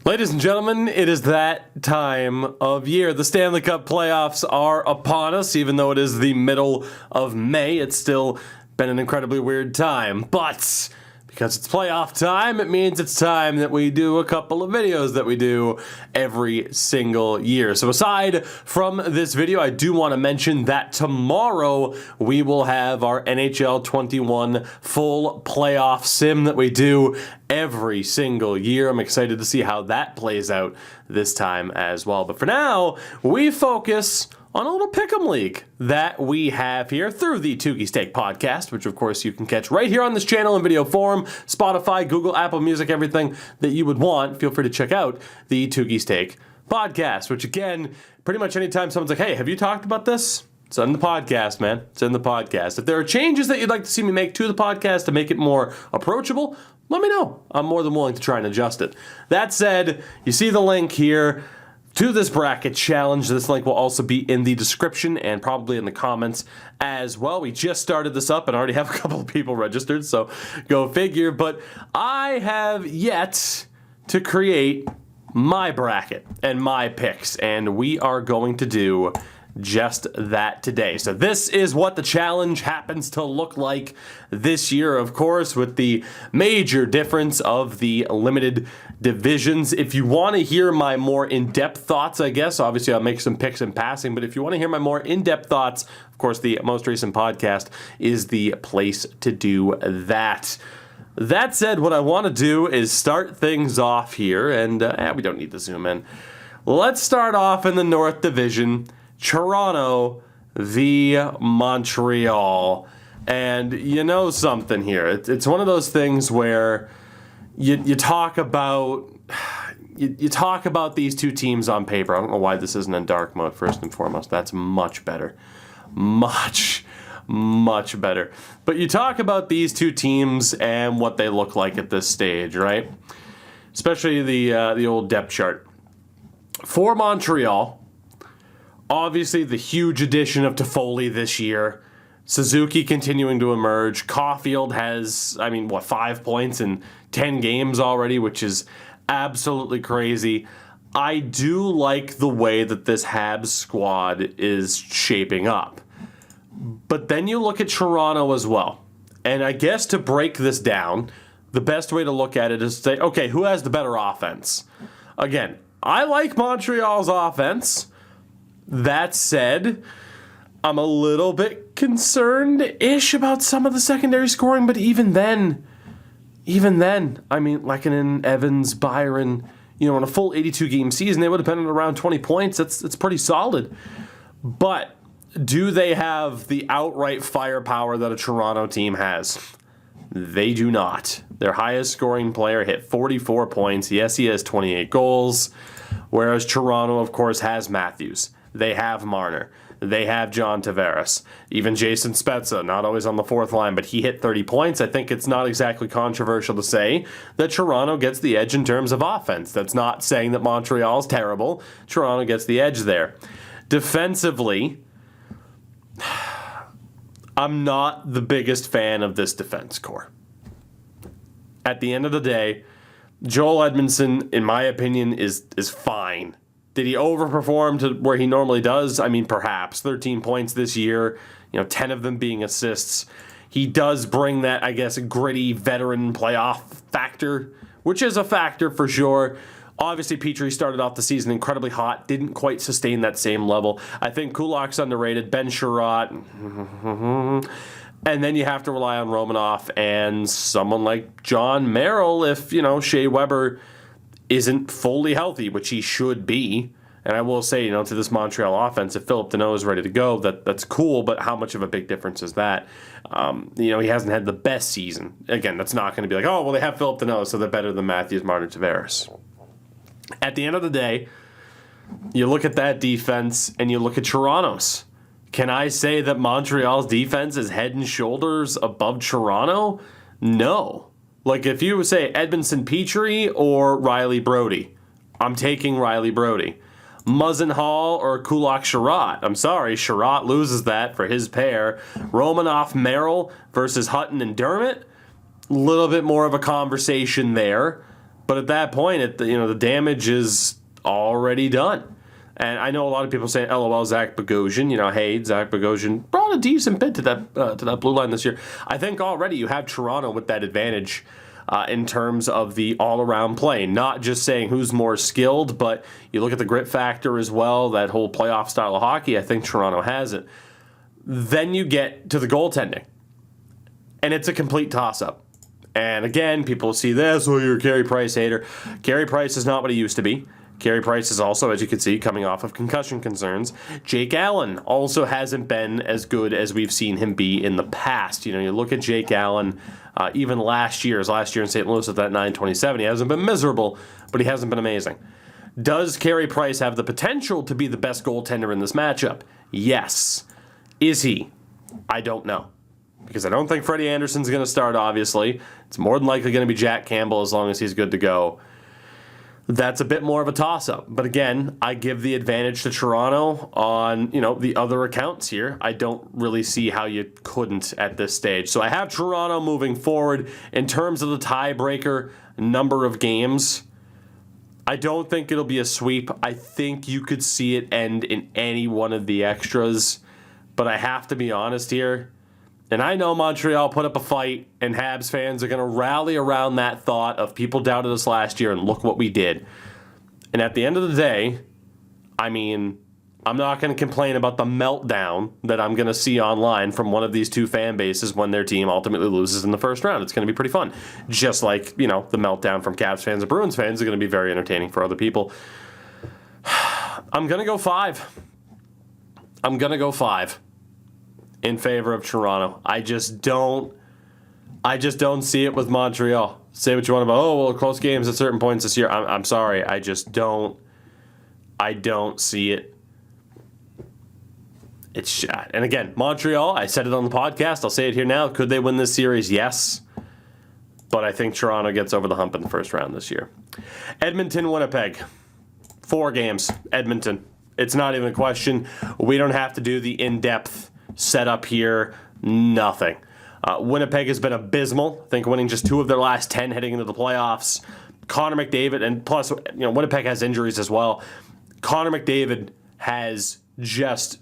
Ladies and gentlemen, it is that time of year. The Stanley Cup playoffs are upon us. Even though it is the middle of May, it's still been an incredibly weird time. But because it's playoff time, it means it's time that we do a couple of videos that we do every single year. So aside from this video, I do want to mention that tomorrow we will have our NHL 21 full playoff sim that we do every single year. I'm excited to see how that plays out this time as well. But for now, we focus on a little pick'em league that we have here through the Toogie Steak podcast, which of course you can catch right here on this channel in video form, Spotify, Google, Apple Music, everything that you would want. Feel free to check out the Toogie Steak podcast, which again, pretty much anytime someone's like, hey, have you talked about this? It's in the podcast, man. It's in the podcast. If there are changes that you'd like to see me make to the podcast to make it more approachable, let me know. I'm more than willing to try and adjust it. That said, you see the link here to this bracket challenge. This link will also be in the description and probably in the comments as well. We just started this up and already have a couple of people registered, so go figure. But I have yet to create my bracket and my picks, and we are going to do just that today. So this is what the challenge happens to look like this year, of course, with the major difference of the limited divisions. If you want to hear my more in-depth thoughts, I guess, obviously I'll make some picks in passing, but if you want to hear my more in-depth thoughts, of course, the most recent podcast is the place to do that. That said, what I want to do is start things off here, and we don't need to zoom in. Let's start off in the North Division. Toronto v. Montreal. And you know something here. It's one of those things where you talk about you talk about these two teams on paper. I don't know why this isn't in dark mode first and foremost. That's much better. Much better. But you talk about these two teams and what they look like at this stage, right? Especially the old depth chart. For Montreal, obviously, the huge addition of Toffoli this year. Suzuki continuing to emerge. Caulfield has, 5 points in 10 games already, which is absolutely crazy. I do like the way that this Habs squad is shaping up. But then you look at Toronto as well. And I guess to break this down, the best way to look at it is to say, okay, who has the better offense? Again, I like Montreal's offense. That said, I'm a little bit concerned-ish about some of the secondary scoring, but even then, Lehkonen, Evans, Byron, in a full 82-game season, they would have been at around 20 points. That's pretty solid. But do they have the outright firepower that a Toronto team has? They do not. Their highest scoring player hit 44 points. Yes, he has 28 goals, whereas Toronto, of course, has Matthews. They have Marner. They have John Tavares. Even Jason Spezza, not always on the fourth line, but he hit 30 points. I think it's not exactly controversial to say that Toronto gets the edge in terms of offense. That's not saying that Montreal is terrible. Toronto gets the edge there. Defensively, I'm not the biggest fan of this defense core. At the end of the day, Joel Edmondson, in my opinion, is fine. Did he overperform to where he normally does? Perhaps. 13 points this year, 10 of them being assists. He does bring that, I guess, gritty veteran playoff factor, which is a factor for sure. Obviously, Petrie started off the season incredibly hot, didn't quite sustain that same level. I think Kulak's underrated, Ben Sherratt, and then you have to rely on Romanoff and someone like John Merrill if, Shea Weber isn't fully healthy, which he should be. And I will say, to this Montreal offense, if Philip Deneau is ready to go, that's cool, but how much of a big difference is that? He hasn't had the best season. Again, that's not going to be like, oh, well, they have Philip Deneau, so they're better than Matthews, Marner, Tavares. At the end of the day, you look at that defense and you look at Toronto's. Can I say that Montreal's defense is head and shoulders above Toronto? No. Like, if you say Edmondson Petrie or Riley Brody, I'm taking Riley Brody. Muzzin Hall or Kulak Sherratt. I'm sorry, Sherratt loses that for his pair. Romanoff Merrill versus Hutton and Dermott. A little bit more of a conversation there. But at that point, the damage is already done. And I know a lot of people saying, "LOL, Zach Bogosian." Hey, Zach Bogosian brought a decent bit to that blue line this year. I think already you have Toronto with that advantage in terms of the all-around play. Not just saying who's more skilled, but you look at the grit factor as well. That whole playoff style of hockey, I think Toronto has it. Then you get to the goaltending, and it's a complete toss-up. And again, people see this, "Oh, you're a Carey Price hater." Carey Price is not what he used to be. Carey Price is also, as you can see, coming off of concussion concerns. Jake Allen also hasn't been as good as we've seen him be in the past. You look at Jake Allen, even last year in St. Louis at that .927, he hasn't been miserable, but he hasn't been amazing. Does Carey Price have the potential to be the best goaltender in this matchup? Yes. Is he? I don't know. Because I don't think Freddie Anderson's going to start, obviously. It's more than likely going to be Jack Campbell as long as he's good to go. That's a bit more of a toss-up. But again, I give the advantage to Toronto on, the other accounts here. I don't really see how you couldn't at this stage. So I have Toronto moving forward. In terms of the tiebreaker number of games, I don't think it'll be a sweep. I think you could see it end in any one of the extras. But I have to be honest here. And I know Montreal put up a fight, and Habs fans are going to rally around that thought of people doubted us last year, and look what we did. And at the end of the day, I'm not going to complain about the meltdown that I'm going to see online from one of these two fan bases when their team ultimately loses in the first round. It's going to be pretty fun. Just like, the meltdown from Caps fans and Bruins fans is going to be very entertaining for other people. I'm going to go 5. In favor of Toronto. I just don't see it with Montreal. Say what you want about, close games at certain points this year. I'm sorry. I don't see it. And again, Montreal, I said it on the podcast. I'll say it here now. Could they win this series? Yes. But I think Toronto gets over the hump in the first round this year. Edmonton, Winnipeg. 4 games. Edmonton. It's not even a question. We don't have to do the in-depth setup here, nothing. Winnipeg has been abysmal. I think winning just 2 of their last 10 heading into the playoffs. Connor McDavid, and plus, Winnipeg has injuries as well. Connor McDavid has just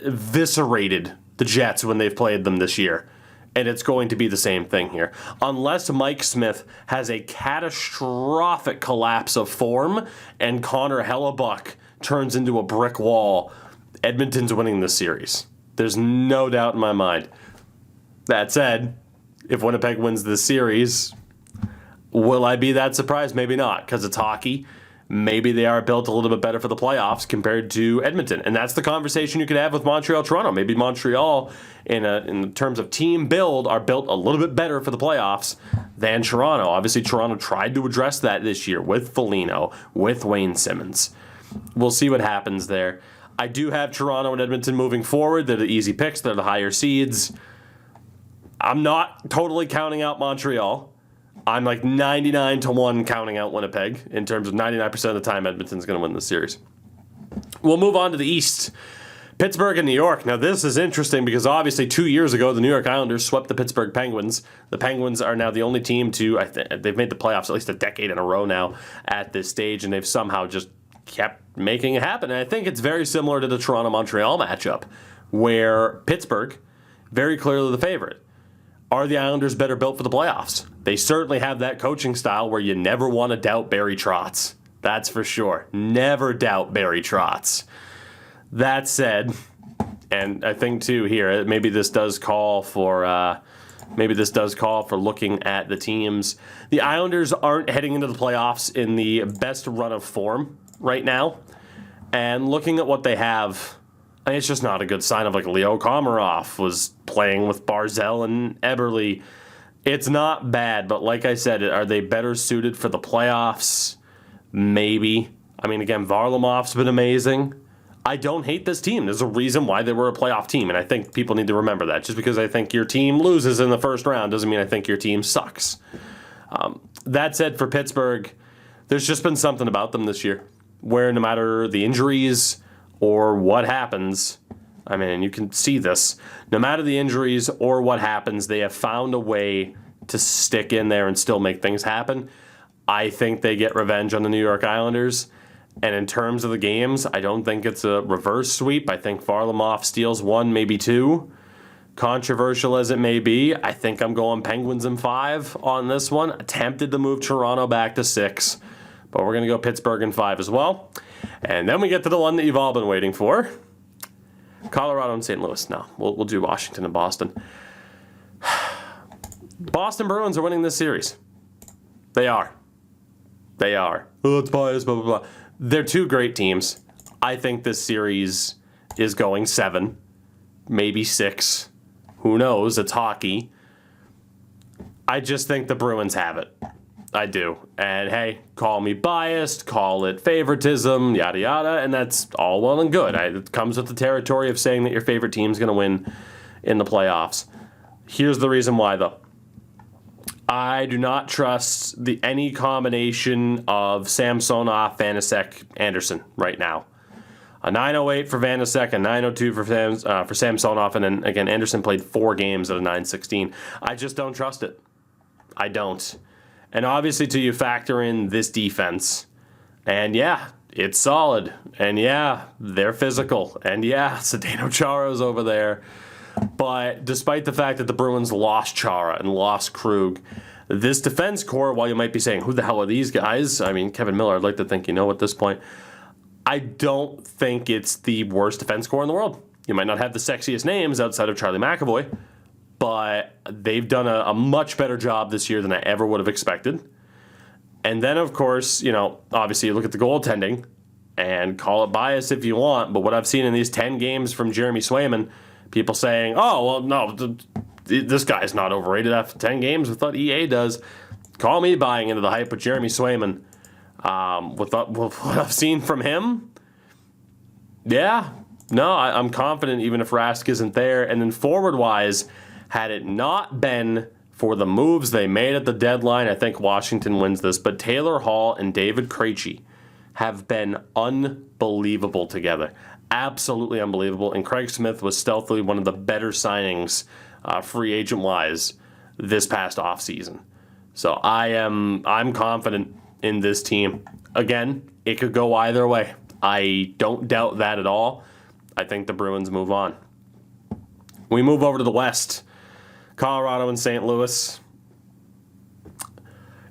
eviscerated the Jets when they've played them this year. And it's going to be the same thing here. Unless Mike Smith has a catastrophic collapse of form and Connor Hellebuck turns into a brick wall, Edmonton's winning this series. There's no doubt in my mind. That said, if Winnipeg wins this series, will I be that surprised? Maybe not, because it's hockey. Maybe they are built a little bit better for the playoffs compared to Edmonton. And that's the conversation you could have with Montreal, Toronto. Maybe Montreal, in terms of team build, are built a little bit better for the playoffs than Toronto. Obviously, Toronto tried to address that this year with Foligno, with Wayne Simmons. We'll see what happens there. I do have Toronto and Edmonton moving forward. They're the easy picks. They're the higher seeds. I'm not totally counting out Montreal. I'm like 99-1 counting out Winnipeg in terms of 99% of the time Edmonton's going to win this series. We'll move on to the East. Pittsburgh and New York. Now, this is interesting because obviously 2 years ago, the New York Islanders swept the Pittsburgh Penguins. The Penguins are now the only team they've made the playoffs at least a decade in a row now at this stage, and they've somehow just kept making it happen. And I think it's very similar to the Toronto-Montreal matchup, where Pittsburgh, very clearly the favorite. Are the Islanders better built for the playoffs? They certainly have that coaching style where you never want to doubt Barry Trotz. That's for sure. Never doubt Barry Trotz. That said, and I think too here, maybe this does call for looking at the teams. The Islanders aren't heading into the playoffs in the best run of form right now. And looking at what they have, it's just not a good sign of Leo Komarov was playing with Barzell and Eberle. It's not bad, but like I said, are they better suited for the playoffs? Maybe. Again, Varlamov's been amazing. I don't hate this team. There's a reason why they were a playoff team, and I think people need to remember that. Just because I think your team loses in the first round doesn't mean I think your team sucks. That said, for Pittsburgh, there's just been something about them this year where no matter the injuries or what happens, you can see this. No matter the injuries or what happens, they have found a way to stick in there and still make things happen. I think they get revenge on the New York Islanders. And in terms of the games, I don't think it's a reverse sweep. I think Varlamov steals one, maybe two. Controversial as it may be, I think I'm going Penguins in 5 on this one. Attempted to move Toronto back to 6, but we're going to go Pittsburgh in 5 as well. And then we get to the one that you've all been waiting for. Colorado and St. Louis. No, we'll do Washington and Boston. Boston Bruins are winning this series. They are. Oh, it's biased, blah, blah, blah. They're two great teams. I think this series is going 7, maybe 6. Who knows? It's hockey. I just think the Bruins have it. I do. And hey, call me biased, call it favoritism, yada yada, and that's all well and good. It comes with the territory of saying that your favorite team's going to win in the playoffs. Here's the reason why, though. I do not trust any combination of Samsonov, Vanecek, Anderson right now. A 908 for Vanecek, a 902 for Samsonov, and then again, Anderson played 4 games at a 916. I just don't trust it. I don't. And obviously, till you factor in this defense, and yeah, it's solid, and yeah, they're physical, and yeah, Zdeno Chara's over there. But despite the fact that the Bruins lost Chara and lost Krug, this defense core, while you might be saying, who the hell are these guys? I mean, Kevin Miller, I'd like to think you know at this point. I don't think it's the worst defense core in the world. You might not have the sexiest names outside of Charlie McAvoy, but they've done a much better job this year than I ever would have expected. And then, of course, obviously you look at the goaltending and call it bias if you want, but what I've seen in these 10 games from Jeremy Swayman, people saying, oh, well, no, this guy's not overrated after 10 games. I thought EA does. Call me buying into the hype with Jeremy Swayman. With what I've seen from him, yeah, no, I'm confident even if Rask isn't there. And then forward-wise, had it not been for the moves they made at the deadline, I think Washington wins this. But Taylor Hall and David Krejci have been unbelievable together. Absolutely unbelievable. And Craig Smith was stealthily one of the better signings, free agent-wise, this past offseason. So I'm confident in this team. Again, it could go either way. I don't doubt that at all. I think the Bruins move on. We move over to the West. Colorado and St. Louis.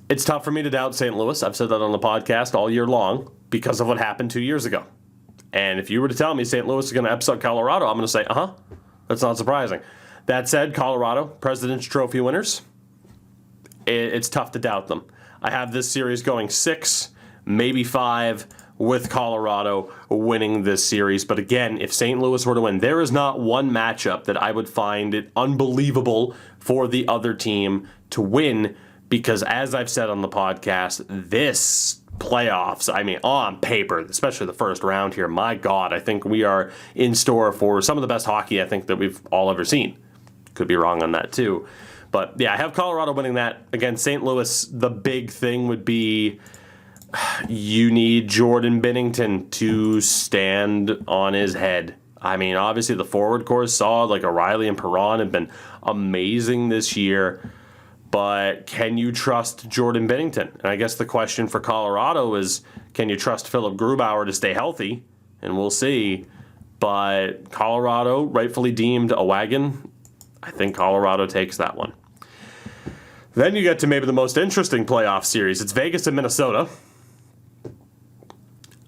It's tough for me to doubt St. Louis. I've said that on the podcast all year long because of what happened 2 years ago. And if you were to tell me St. Louis is going to upset Colorado, I'm going to say, that's not surprising. That said, Colorado, President's Trophy winners, it's tough to doubt them. I have this series going 6, maybe 5, with Colorado winning this series. But again, if St. Louis were to win, there is not one matchup that I would find it unbelievable for the other team to win, because as I've said on the podcast, this playoffs, I mean, on paper, especially the first round here, my God, I think we are in store for some of the best hockey I think that we've all ever seen. Could be wrong on that too. But yeah, I have Colorado winning that. Again, St. Louis, the big thing would be you need Jordan Binnington to stand on his head. I mean, obviously the forward core is solid, like O'Reilly and Perron have been amazing this year. But can you trust Jordan Binnington? And I guess the question for Colorado is, can you trust Philip Grubauer to stay healthy? And we'll see. But Colorado, rightfully deemed a wagon, I think Colorado takes that one. Then you get to maybe the most interesting playoff series. It's Vegas and Minnesota.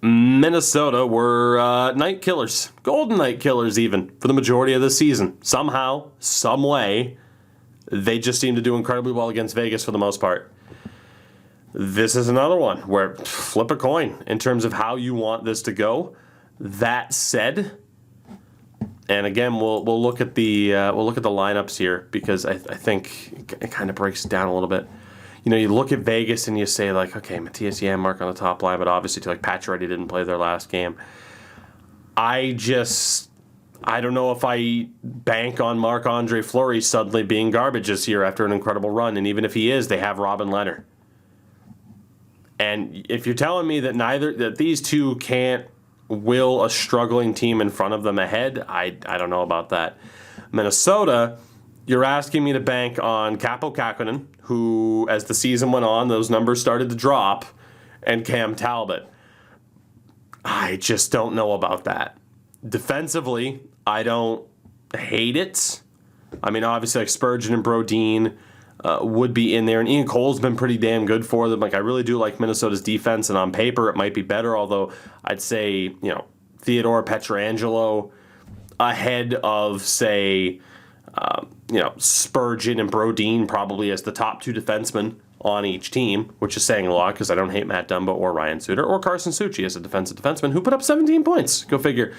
Minnesota were night killers, golden night killers even, for the majority of the season. Somehow, some way, they just seem to do incredibly well against Vegas for the most part. This is another one where flip a coin in terms of how you want this to go. That said, and again, we'll look at the lineups here, because I think it kind of breaks it down a little bit. You look at Vegas and you say, like, okay, Matthias Janmark on the top line, but obviously like Pacioretty didn't play their last game. I don't know if I bank on Marc-Andre Fleury suddenly being garbage this year after an incredible run, and even if he is, they have Robin Lehner. And if you're telling me that these two can't will a struggling team in front of them ahead, I don't know about that. Minnesota, you're asking me to bank on Kaapo Kähkönen, who, as the season went on, those numbers started to drop, and Cam Talbot. I just don't know about that. Defensively, I don't hate it. I mean, obviously, like Spurgeon and Brodin would be in there, and Ian Cole's been pretty damn good for them. Like, I really do like Minnesota's defense, and on paper, it might be better, although I'd say, Theodore Pietrangelo ahead of, say, Spurgeon and Brodin probably as the top two defensemen on each team, which is saying a lot because I don't hate Matt Dumba or Ryan Suter or Carson Suchi as a defensive defenseman who put up 17 points. Go figure.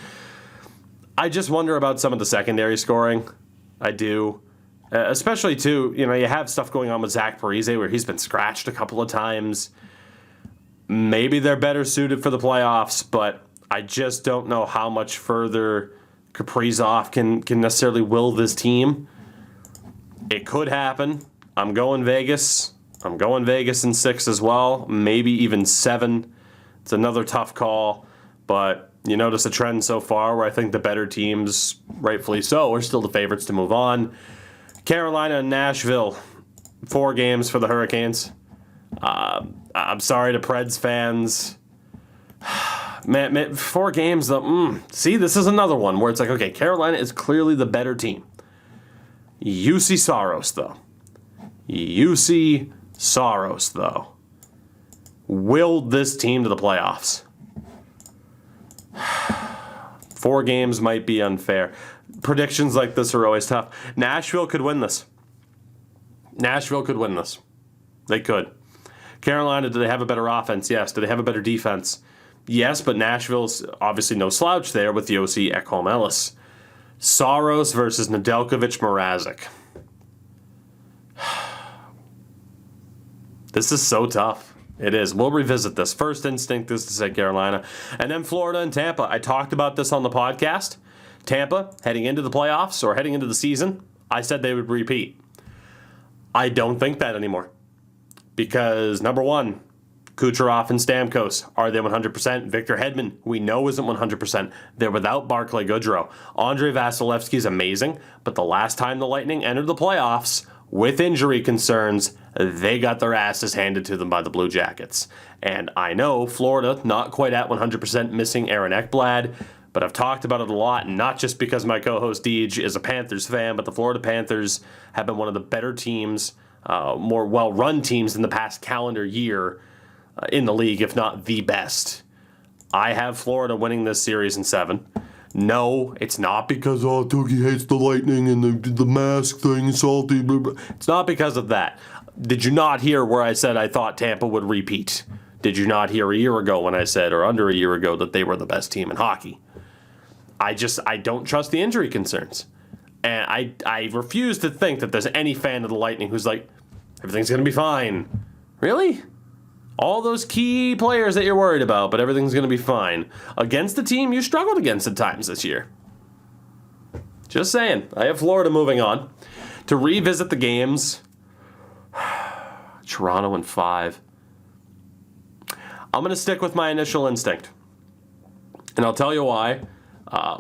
I just wonder about some of the secondary scoring. I do. Especially, too, you have stuff going on with Zach Parise where he's been scratched a couple of times. Maybe they're better suited for the playoffs, but I just don't know how much further Kaprizov can necessarily will this team. It could happen. I'm going Vegas. I'm going Vegas in 6 as well. Maybe even 7. It's another tough call, but you notice a trend so far where I think the better teams, rightfully so, are still the favorites to move on. Carolina and Nashville, 4 games for the Hurricanes. I'm sorry to Preds fans. Man, 4 games though. See, this is another one where it's like, okay, Carolina is clearly the better team. UC Saros, though. UC Saros, though. Willed this team to the playoffs. 4 games might be unfair. Predictions like this are always tough. Nashville could win this. Nashville could win this. They could. Carolina, do they have a better offense? Yes. Do they have a better defense? Yes, but Nashville's obviously no slouch there with Yossi Ekholm Ellis. Saros versus Nedeljkovic Mrazek. This is so tough. It is. We'll revisit this. First instinct is to say Carolina. And then Florida and Tampa. I talked about this on the podcast. Tampa, heading into the playoffs or heading into the season, I said they would repeat. I don't think that anymore. Because, number one, Kucherov and Stamkos, are they 100%? Victor Hedman, we know isn't 100%. They're without Barclay Goodrow. Andrei Vasilevsky is amazing, but the last time the Lightning entered the playoffs with injury concerns, they got their asses handed to them by the Blue Jackets. And I know Florida, not quite at 100% missing Aaron Ekblad, but I've talked about it a lot, not just because my co-host Deej is a Panthers fan, but the Florida Panthers have been one of the better teams, more well-run teams in the past calendar year in the league, if not the best. I have Florida winning this series in 7. No, it's not because, Tookie hates the Lightning and the mask thing, salty, blah, blah. It's not because of that. Did you not hear where I said I thought Tampa would repeat? Did you not hear a year ago when I said, or under a year ago, that they were the best team in hockey? I don't trust the injury concerns. And I refuse to think that there's any fan of the Lightning who's like, everything's going to be fine. Really? All those key players that you're worried about, but everything's going to be fine. Against the team you struggled against at times this year. Just saying. I have Florida moving on. To revisit the games, Toronto in 5. I'm going to stick with my initial instinct. And I'll tell you why.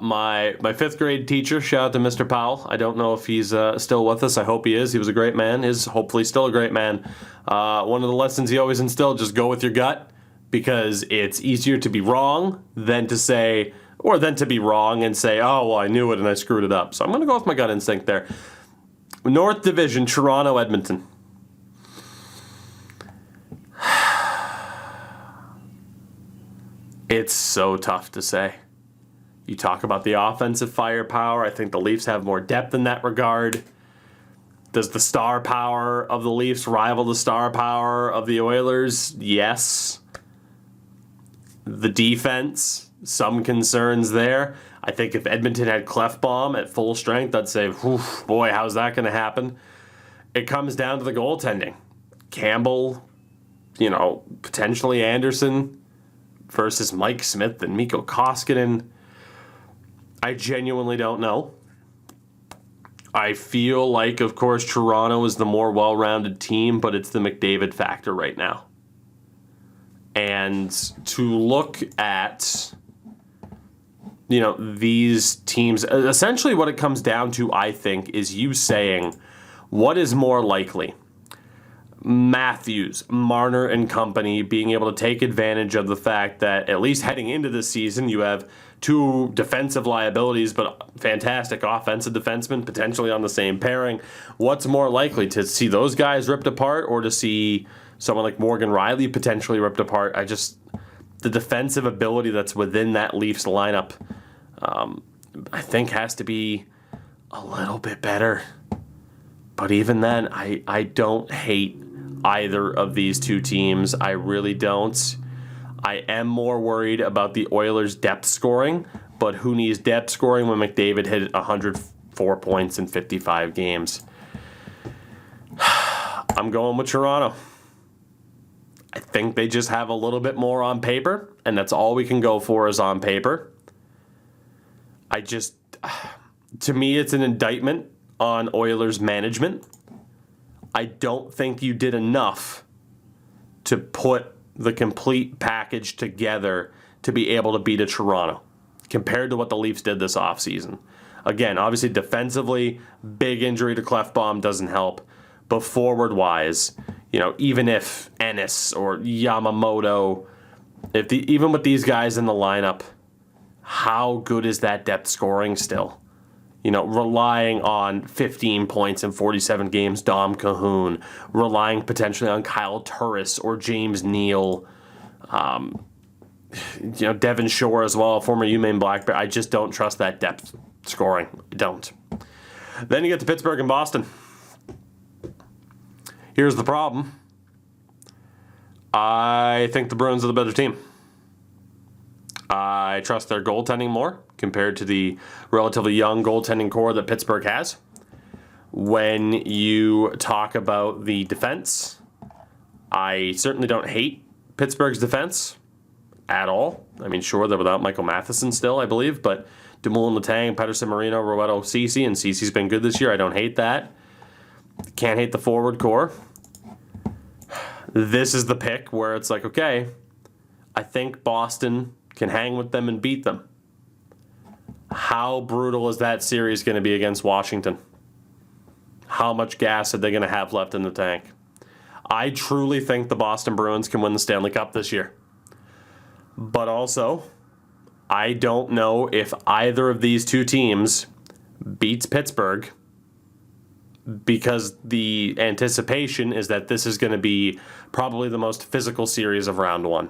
My 5th grade teacher, shout out to Mr. Powell. I don't know if he's still with us. I hope he is. He was a great man. Is hopefully still a great man. One of the lessons he always instilled, just go with your gut, because it's easier to be wrong than to be wrong and say, oh, well, I knew it and I screwed it up. So I'm going to go with my gut instinct there. North Division, Toronto, Edmonton. It's so tough to say. You talk about the offensive firepower. I think the Leafs have more depth in that regard. Does the star power of the Leafs rival the star power of the Oilers? Yes. The defense, some concerns there. I think if Edmonton had Klefbom at full strength, I'd say, boy, how's that going to happen? It comes down to the goaltending. Campbell, potentially Anderson versus Mike Smith and Mikko Koskinen. I genuinely don't know. I feel like, of course, Toronto is the more well-rounded team, but it's the McDavid factor right now. And to look at these teams, essentially what it comes down to, I think, is you saying, what is more likely? Matthews, Marner, and company being able to take advantage of the fact that, at least heading into this season, you have two defensive liabilities, but fantastic offensive defensemen potentially on the same pairing. What's more likely, to see those guys ripped apart or to see someone like Morgan Rielly potentially ripped apart? The defensive ability that's within that Leafs lineup, I think has to be a little bit better. But even then, I don't hate either of these two teams. I really don't. I am more worried about the Oilers' depth scoring, but who needs depth scoring when McDavid hit 104 points in 55 games? I'm going with Toronto. I think they just have a little bit more on paper, and that's all we can go for is on paper. To me, it's an indictment on Oilers management. I don't think you did enough to put the complete package together to be able to beat a Toronto compared to what the Leafs did this offseason. Again, obviously defensively, big injury to Clefbaum doesn't help. But forward-wise, even if Ennis or Yamamoto, even with these guys in the lineup, how good is that depth scoring still? Relying on 15 points in 47 games, Dom Cahoon, relying potentially on Kyle Turris or James Neal, Devin Shore as well, former UMaine Black Bear. I just don't trust that depth scoring. I don't. Then you get to Pittsburgh and Boston. Here's the problem. I think the Bruins are the better team. I trust their goaltending more compared to the relatively young goaltending core that Pittsburgh has. When you talk about the defense, I certainly don't hate Pittsburgh's defense at all. Sure, they're without Michael Matheson still, I believe, but Dumoulin, Letang, Pedersen, Marino, Roetto, Ceci, and Ceci's been good this year. I don't hate that. Can't hate the forward core. This is the pick where it's like, okay, I think Boston can hang with them and beat them. How brutal is that series going to be against Washington? How much gas are they going to have left in the tank? I truly think the Boston Bruins can win the Stanley Cup this year. But also, I don't know if either of these two teams beats Pittsburgh, because the anticipation is that this is going to be probably the most physical series of round one.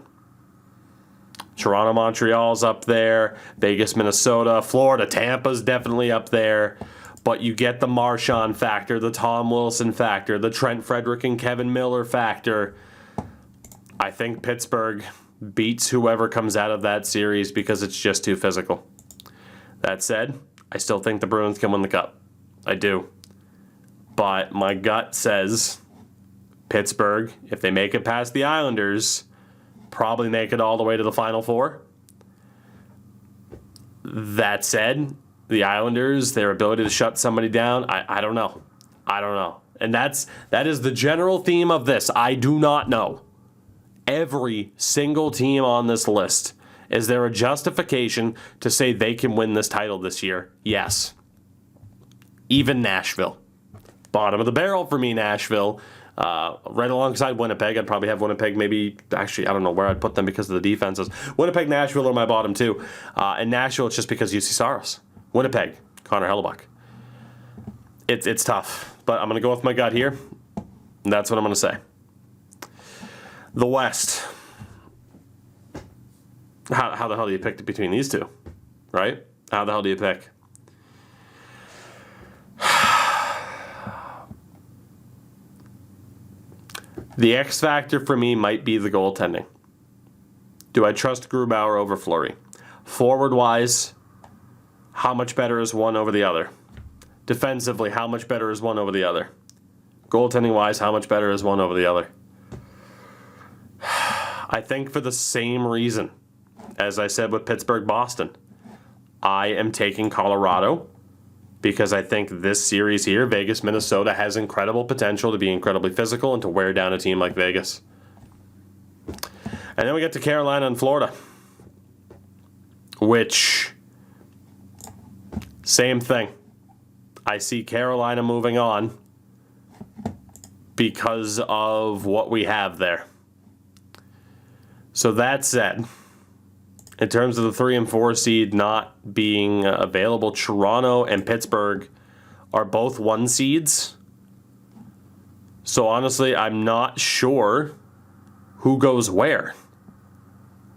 Toronto, Montreal's up there. Vegas, Minnesota. Florida, Tampa's definitely up there. But you get the Marchand factor, the Tom Wilson factor, the Trent Frederick and Kevin Miller factor. I think Pittsburgh beats whoever comes out of that series because it's just too physical. That said, I still think the Bruins can win the Cup. I do. But my gut says Pittsburgh, if they make it past the Islanders, probably make it all the way to the Final Four. That said, the Islanders, their ability to shut somebody down, I don't know. I don't know. And that is the general theme of this. I do not know. Every single team on this list, is there a justification to say they can win this title this year? Yes. Even Nashville. Bottom of the barrel for me, Nashville. Right alongside Winnipeg. I'd probably have Winnipeg maybe, actually, I don't know where I'd put them because of the defenses. Winnipeg, Nashville are my bottom two. And Nashville, it's just because UC Saros. Winnipeg, Connor Hellebuck. It's tough, but I'm going to go with my gut here. And that's what I'm going to say. The West. How the hell do you pick between these two? Right? How the hell do you pick? The X factor for me might be the goaltending. Do I trust Grubauer over Fleury? Forward-wise, how much better is one over the other? Defensively, how much better is one over the other? Goaltending-wise, how much better is one over the other? I think for the same reason, as I said with Pittsburgh-Boston, I am taking Colorado because I think this series here, Vegas-Minnesota, has incredible potential to be incredibly physical and to wear down a team like Vegas. And then we get to Carolina and Florida, which Same thing. I see Carolina moving on because of what we have there. So that said, in terms of the 3 and 4 seed not being available, Toronto and Pittsburgh are both 1 seeds. So honestly, I'm not sure who goes where.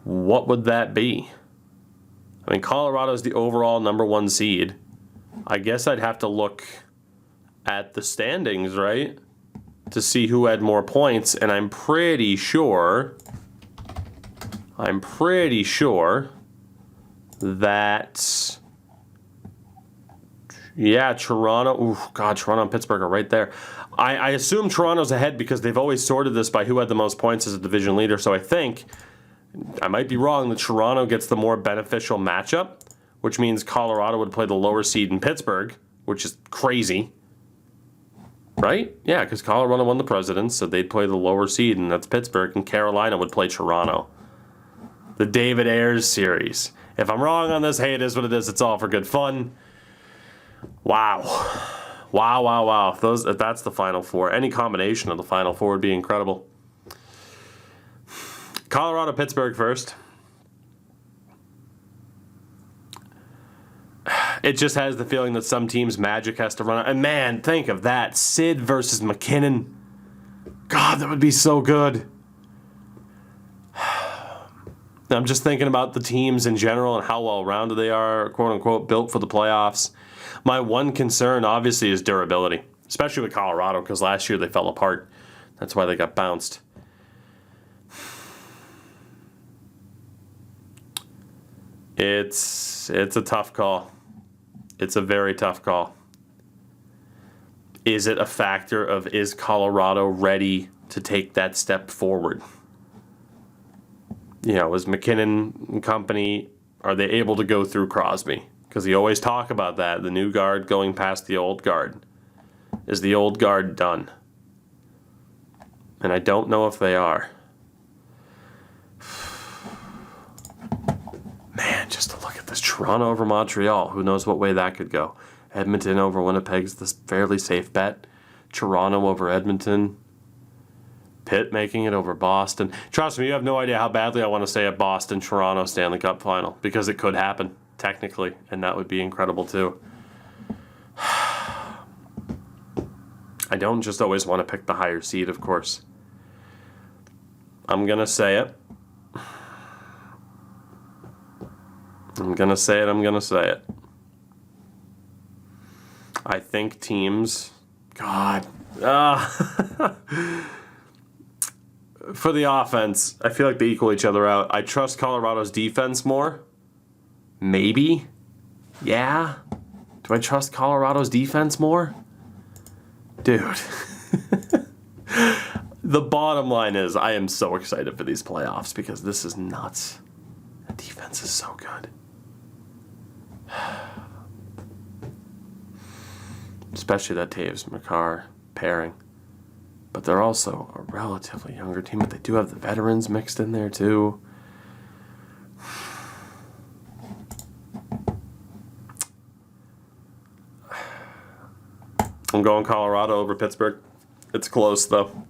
What would that be? I mean, Colorado's the overall number 1 seed. I guess I'd have to look at the standings, right? To see who had more points, and I'm pretty sure that, yeah, Toronto, Toronto and Pittsburgh are right there. I assume Toronto's ahead because they've always sorted this by who had the most points as a division leader, so I think, I might be wrong, that Toronto gets the more beneficial matchup, which means Colorado would play the lower seed in Pittsburgh, which is crazy. Right? Yeah, because Colorado won the Presidents, so they'd play the lower seed, and that's Pittsburgh, and Carolina would play Toronto. The David Ayers series. If I'm wrong on this, hey, it is what it is. It's all for good fun. Wow. Wow. If that's the Final Four, any combination of the Final Four would be incredible. Colorado, Pittsburgh first. It just has the feeling that some teams' magic has to run out. And man, think of that. Sid versus McKinnon. God, that would be so good. I'm just thinking about the teams in general and how well-rounded they are, quote-unquote, built for the playoffs. My one concern, obviously, is durability, especially with Colorado, because last year they fell apart. That's why they got bounced. It's a tough call. It's a very tough call. Is it a factor of, is Colorado ready to take that step forward? You know, is McKinnon and company, are they able to go through Crosby? Because you always talk about that, the new guard going past the old guard. Is the old guard done? And I don't know if they are. Man, just to look at this. Toronto over Montreal. Who knows what way that could go. Edmonton over Winnipeg's the fairly safe bet. Toronto over Edmonton. Pitt making it over Boston. Trust me, you have no idea how badly I want to say a Boston-Toronto Stanley Cup Final. Because it could happen, technically. And that would be incredible, too. I don't just always want to pick the higher seed, of course. I'm going to say it. I'm going to say it. I think teams... God. For the offense, I feel like they equal each other out. I trust Colorado's defense more. Maybe. Yeah. Do I trust Colorado's defense more? Dude. The bottom line is I am so excited for these playoffs because this is nuts. The defense is so good. Especially that Taves-Makar pairing. But they're also a relatively younger team, but they do have the veterans mixed in there too. I'm going Colorado over Pittsburgh. It's close though.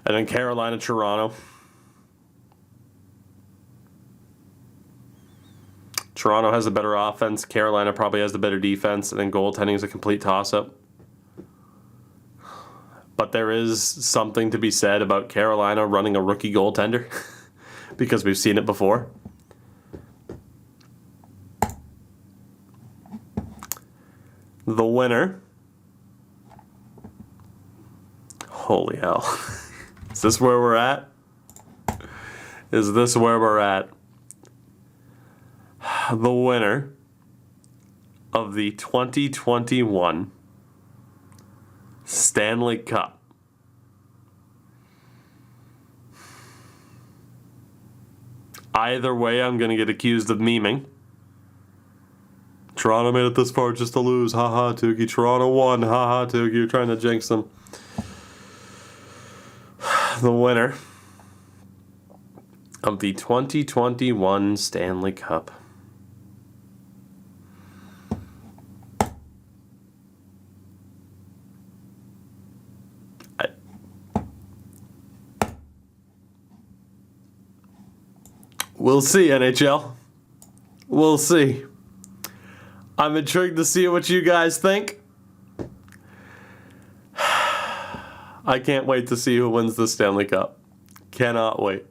And then Carolina, Toronto. Toronto has a better offense. Carolina probably has the better defense. And then goaltending is a complete toss-up. But there is something to be said about Carolina running a rookie goaltender. Because we've seen it before. The winner. Holy hell. Is this where we're at? Is this where we're at? The winner of the 2021 Stanley Cup. Either way, I'm going to get accused of memeing. Toronto made it this far just to lose. Haha, Tukey. Toronto won. Haha, Tukey. You're trying to jinx them. The winner of the 2021 Stanley Cup We'll see, NHL. We'll see. I'm intrigued to see what you guys think. I can't wait to see who wins the Stanley Cup. Cannot wait.